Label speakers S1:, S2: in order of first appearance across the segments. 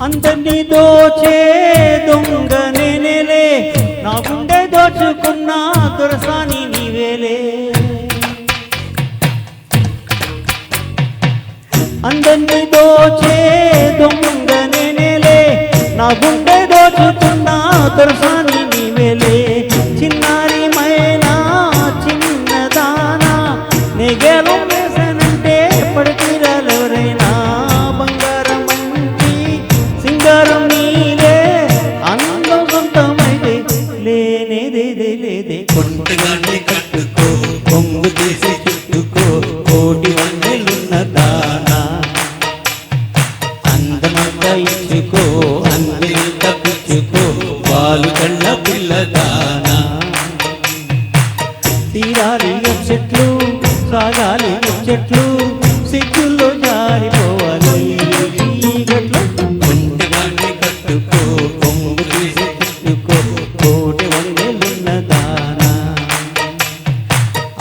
S1: అందరినీ దోచే దొంగ నేనేలే, నా గుండె దోచుకున్న దొరసాని నీవేలే. అందరినీ దోచే దొంగ నేనేలే, నా గుండె దోచుకున్న దొరసాని నీవేలే. చిన్నారి మైనా చిన్నదానా నెగలు వేసనంటే పడితీరాలెవరైనా. బంగారం మంచి సింగారం నీలే, అందం సొంతమైతే లేనేదేదే లేదే.
S2: కొంటగానే కట్టుకో, కొంగు తీసి చుట్టుకో, కోటి వందలున్న దానా. అందమంతా ఇచ్చుకో, అందినంత పుచ్చుకో, పాలు కళ్ళ పిల్లదానా.
S1: తీరాలి చెట్లు సాగాలి చెట్లు, సిగ్గుల్లో జారిపోవాలి గట్లు.
S2: కొంటగానే కట్టుకో, కొంగు తీసి చుట్టుకో,
S1: కోటి వందలున్న దానా.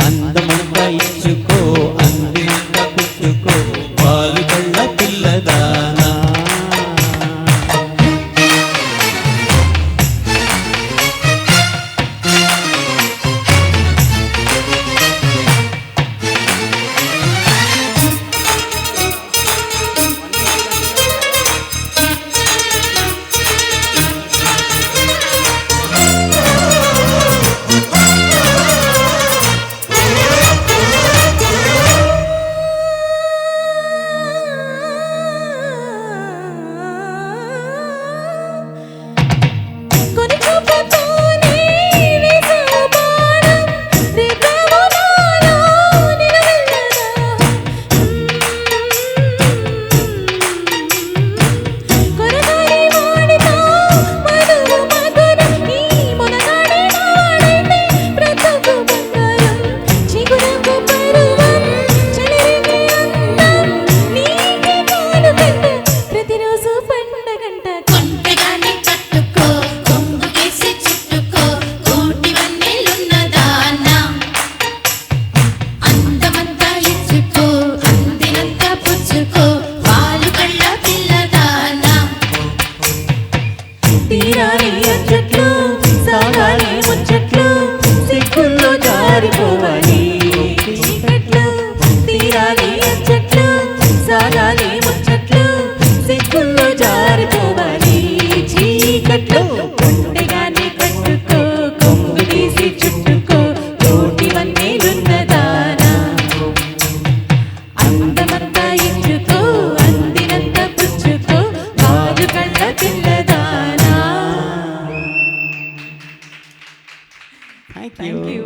S2: అందమంతా ఇచ్చుకో, అందినంత పుచ్చుకో, పాలు కళ్ళ పిల్లదానా.
S1: Thank you